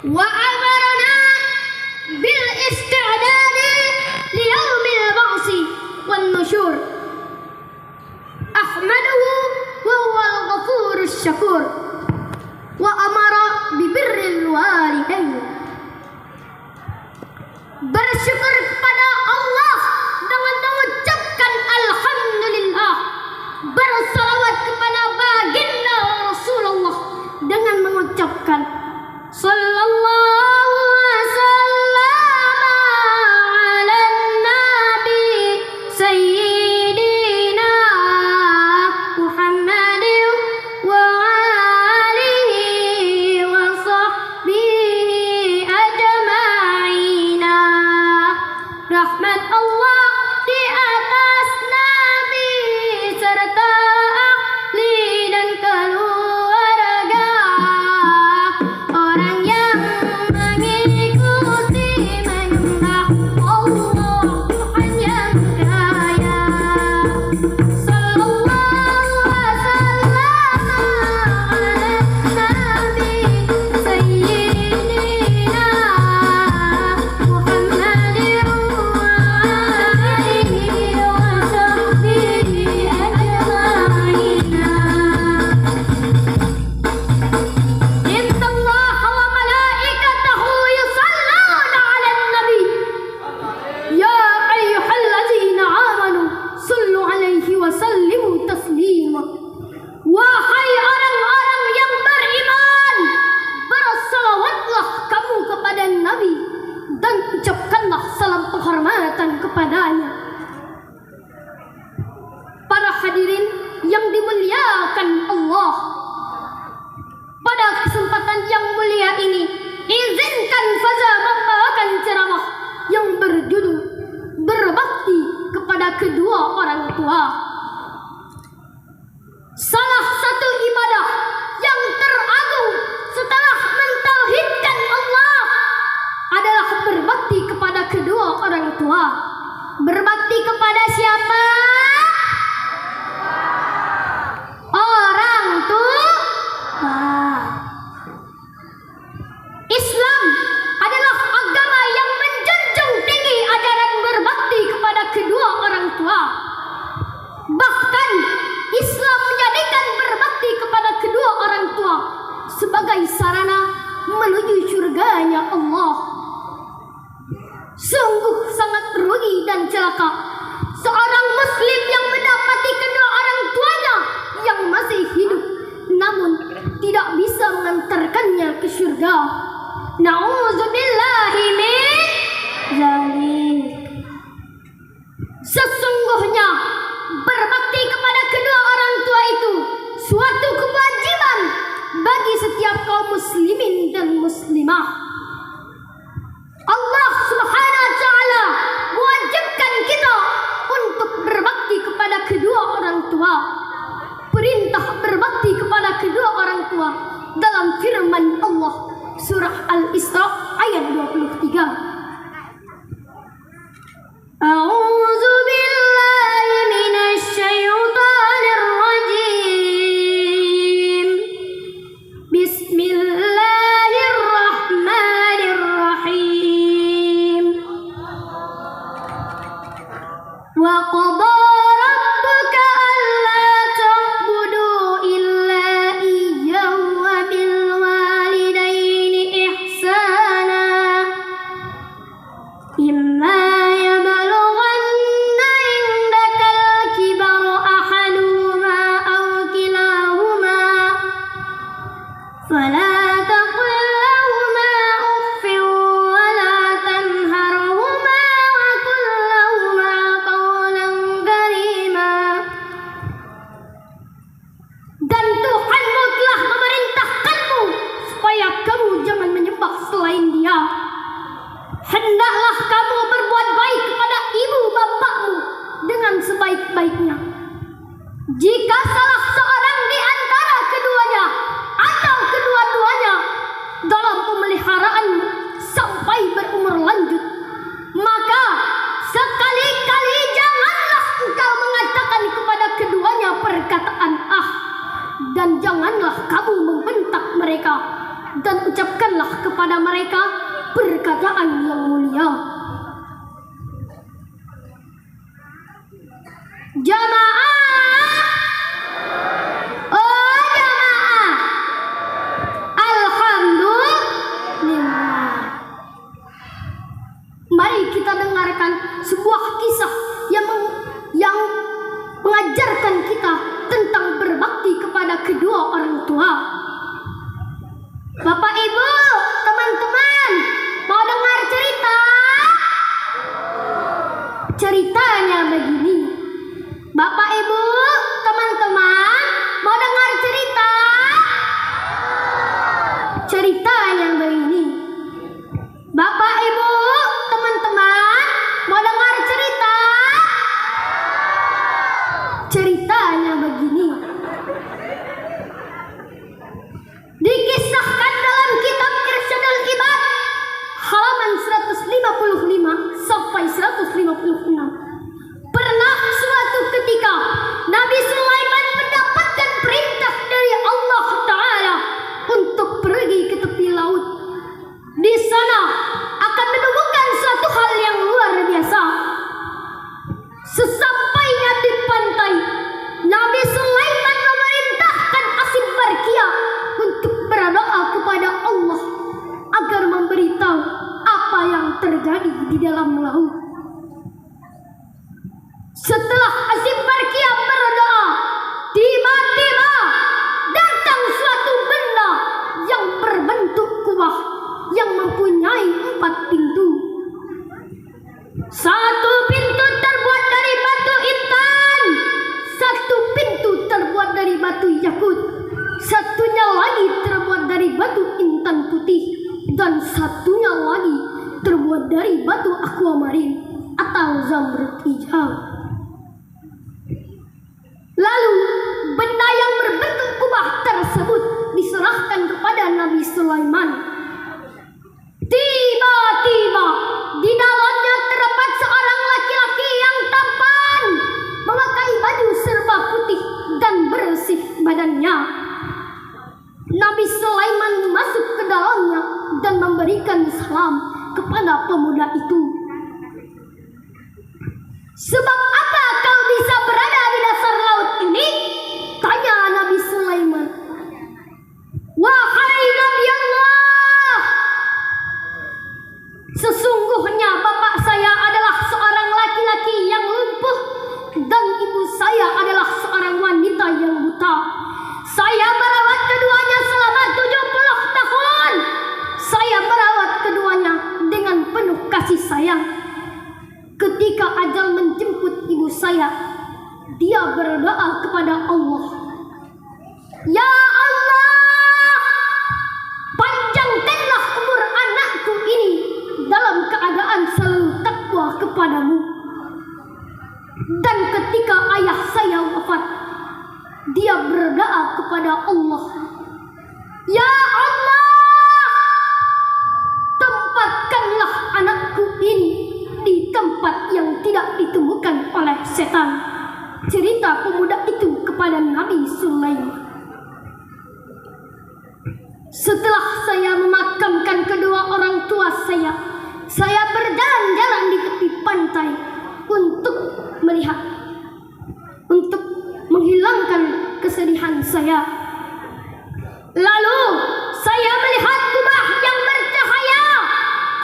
وأمرنا بالاستعداد ليوم البعث والنشور أحمده وهو الغفور الشكور وأمر ببر الوالدين. Bersyukur kepada Allah dengan mengucapkan alhamdulillah. Bersalawat kepada baginda Rasulullah dengan mengucapkan sallallahu wasallam ala nabi sayyidina Muhammadin wa alihi wa sahbihi ajma'ina. Rahmat Allah di atas nabi serta ahli dan keluarga, orang yang mengikuti menyembah Allah Tuhan yang kaya. Sallallahu wasallam ala nabi sayyidina Muhammadin wa alihi wa sahbihi ajma'ina. Inna Allah wa malaikatahu yusalluna 'alan nabi ya ayyuhalladzina amanu sallu 'alaihi wa sallimu taslima. Wahai orang-orang yang beriman, bersalawatlah kamu kepada Nabi dan ucapkanlah salam penghormatan kepadanya. Para hadirin yang dimuliakan Allah, pada kesempatan yang mulia ini, izinkan Faza membawakan ceramah yang berjudul Berbakti kepada Kedua Orang Tua. Salah satu ibadah yang teragung setelah mentauhidkan Allah adalah berbakti kepada kedua orang tua. Berbakti kepada siapa? Orang tua. Islam adalah agama yang menjunjung tinggi ajaran berbakti kepada kedua orang tua. Bahkan Islam menjadikan berbakti kepada kedua orang tua sebagai sarana menuju surganya Allah. Sungguh sangat rugi dan celaka seorang muslim yang mendapati kedua orang tuanya yang masih hidup namun tidak bisa mengantarkannya ke surga. Na'udzubillahi min dzalik. Sesungguhnya berbakti kepada kedua orang tua itu suatu kewajiban bagi setiap kaum muslimin dan muslimah. Allah Subhanahu wa taala mewajibkan kita untuk berbakti kepada kedua orang tua. Perintah berbakti kepada kedua orang tua dalam firman Allah surah Al-Isra ayat 23. A'udzu billahi minasy syaithanir rajim. Bismillahirrahmanirrahim. Wa qada rabbuka alla ta'budu illa iyyahu wa bil walidaini ihsana. Imma yablughanna indakal kibara ahaduhuma aw kilahuma fala taqul lahuma uffin wa la tanharhuma wa qul lahuma qawlan karima. Dan Tuhanmu telah memerintahkanmu supaya kamu jangan menyembah selain Dia. Hendaklah kamu berbuat baik kepada ibu bapakmu dengan sebaik-baiknya. Jika salah seorang di antara keduanya atau kedua-duanya dalam pemeliharaanmu sampai berumur lanjut, maka sekali-kali janganlah engkau mengatakan kepada keduanya perkataan dan janganlah kamu membentak mereka, dan ucapkanlah kepada kepada mereka perkataan yang mulia. Jamaah, oh jamaah, alhamdulillah. Mari kita dengarkan sebuah kisah yang mengajarkan kita tentang berbakti kepada kedua orang tua. Bapak Ibu, teman-teman, mau dengar cerita? Ceritanya begini. Bapak Ibu, teman-teman, mau dengar cerita? Ceritanya begini. Bapak Ibu, teman-teman, mau dengar cerita? Ceritanya begini. Dikisahkan dalam kitab Irsyadul Ibad halaman 155 sampai 156. Pernah suatu ketika Nabi Sulaiman mendapatkan perintah dari Allah Ta'ala untuk pergi ke tepi laut. Di sana akan menemukan suatu hal yang luar biasa. Sesampainya di pantai, Nabi Sulaiman memerintahkan Asim Barkia untuk berdoa kepada Allah agar memberitahu apa yang terjadi di dalam laut. Setelah Asim Barkia berdoa, tiba-tiba datang suatu benda yang berbentuk kubah yang mempunyai 4 pintu. Satu pintu terbuat dari batu intan, satu pintu terbuat dari batu yakut, satunya lagi terbuat dari batu intan putih, dan satunya lagi terbuat dari batu aquamarine atau zamrud hijau. Lalu benda yang berbentuk kubah tersebut diserahkan kepada Nabi Sulaiman. Tiba-tiba di dalamnya terdapat seorang laki-laki yang tampan, memakai baju serba putih dan bersih badannya. Nabi Sulaiman masuk ke dalamnya dan memberikan salam kepada pemuda itu. Sebab apa kau bisa berada di dasar laut ini? Tanya Nabi Sulaiman. Wahai Nabi Allah, sesungguhnya bapak saya adalah seorang laki-laki yang lumpuh dan ibu saya adalah seorang wanita yang buta. Saya merawat keduanya selama 70 tahun. Saya merawat keduanya dengan penuh kasih sayang. Ketika ajal menjemput ibu saya, dia berdoa kepada Allah. Ya Allah, panjangkanlah umur anakku ini dalam keadaan selalu takwa kepadamu. Dan ketika ayah saya wafat, dia berdoa kepada Allah. Ya Allah, tempatkanlah anakku ini di tempat yang tidak ditemukan oleh setan. Cerita pemuda itu kepada Nabi Sulaiman. Setelah saya memakamkan kedua orang tua saya berjalan-jalan di tepi pantai untuk melihat, untuk menghilangkan kesedihan saya. Lalu saya melihat kubah yang bercahaya.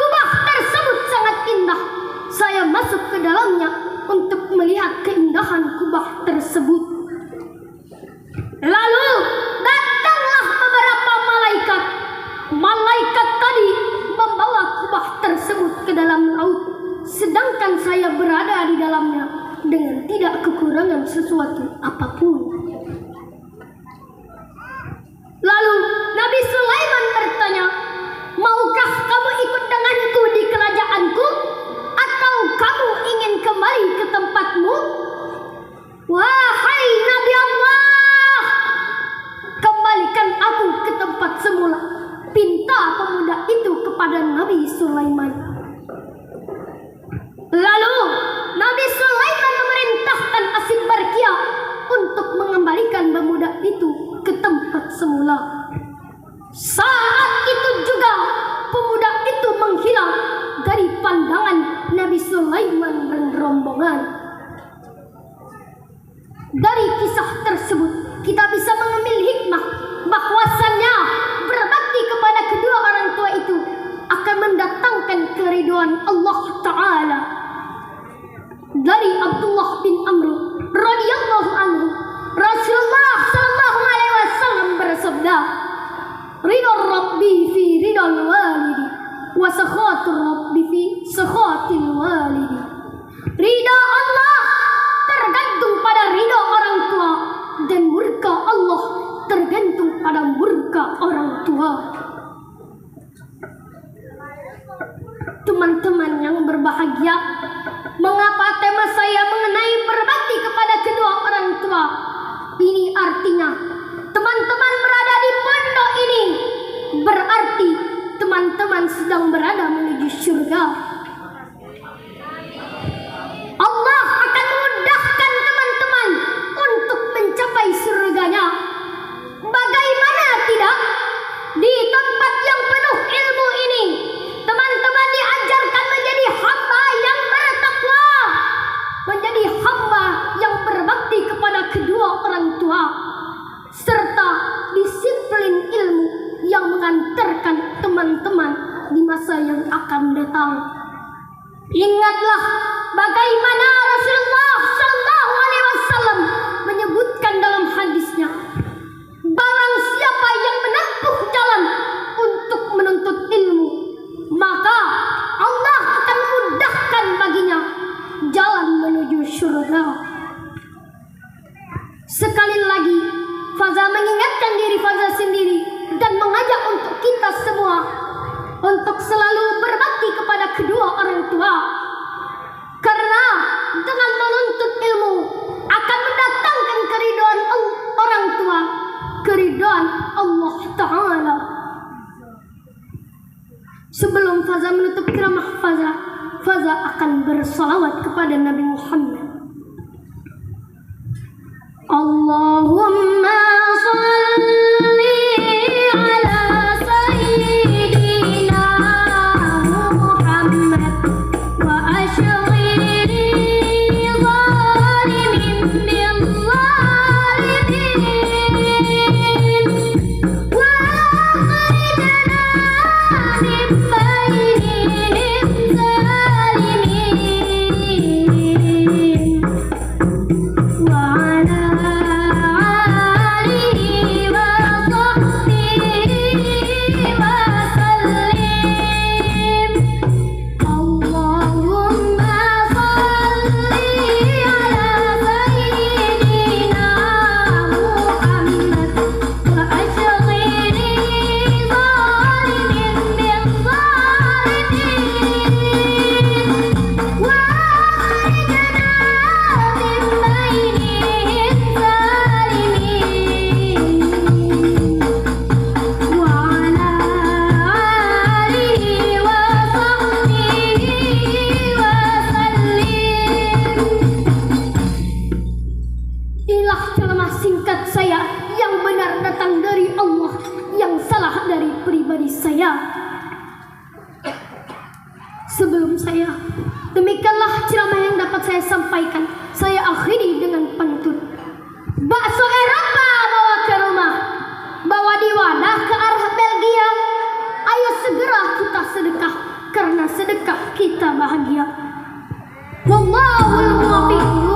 Kubah tersebut sangat indah. Saya masuk ke dalamnya untuk melihat keindahan kubah tersebut. Lalu datanglah beberapa malaikat. Malaikat tadi membawa kubah tersebut ke dalam laut, sedangkan saya berada di dalamnya dengan tidak kekurangan sesuatu apapun. Lalu Nabi Sulaiman bertanya, maukah kamu ikut denganku di kerajaanku? Atau kamu ingin kembali ke tempatmu? Wahai Nabi Allah, kembalikan aku ke tempat semula, pinta pemuda itu kepada Nabi Sulaiman. Lalu Nabi Sulaiman memerintahkan Asim Barkia untuk mengembalikan pemuda itu ke tempat semula. Saat itu juga Nabi Sulaiman dan rombongan. Dari kisah tersebut kita bisa mengambil hikmah bahwasannya berbakti kepada kedua orang tua itu akan mendatangkan keridhaan Allah Ta'ala. Dari Abdullah bin Amr radhiyallahu anhu, Rasulullah sallallahu alaihi wasallam bersabda, "Ridha Rabbi fi ridhal walidi wa sakhatur Rabbi fi sakhatil walidi." Ridha Allah tergantung pada ridha orang tua dan murka Allah tergantung pada murka orang tua. Teman-teman yang berbahagia, mengapa tema saya mengenai berbakti kepada kedua orang tua? Ini artinya teman-teman berada di pondok ini berarti teman-teman sedang berada menuju surga. Allah akan memudahkan teman-teman untuk mencapai surganya. Bagaimana tidak? Di tempat yang penuh ilmu ini, teman-teman diajarkan menjadi hamba yang bertakwa, menjadi hamba yang berbakti kepada kedua orang tua, serta disiplin ilmu yang mengantarkan teman-teman di masa yang akan datang. Ingatlah bagaimana Rasulullah Sallallahu Alaihi Wasallam menyebutkan dalam hadisnya, barang siapa yang menempuh jalan untuk menuntut ilmu, maka Allah akan mudahkan baginya jalan menuju surga. Sekali lagi, Faza mengingatkan diri Faza sendiri dan mengajak untuk kita semua untuk selalu berbakti kepada kedua orang tua. Karena dengan menuntut ilmu akan mendatangkan keridhaan orang tua, keridhaan Allah Ta'ala. Sebelum Faza menutup ceramah Faza akan bersalawat kepada Nabi Muhammad. Allahumma salli ala sayyidina Muhammad wa ashghili zalimin bil zalimin wa akhrijna min bainihim zalimin wa ala Sebelum saya, demikianlah ceramah yang dapat saya sampaikan. Saya akhiri dengan pantun. Bakso Eropa bawa ke rumah, bawa di wadah ke arah Belgia. Ayo segera kita sedekah, karena sedekah kita bahagia. Wallahul muwaffiq.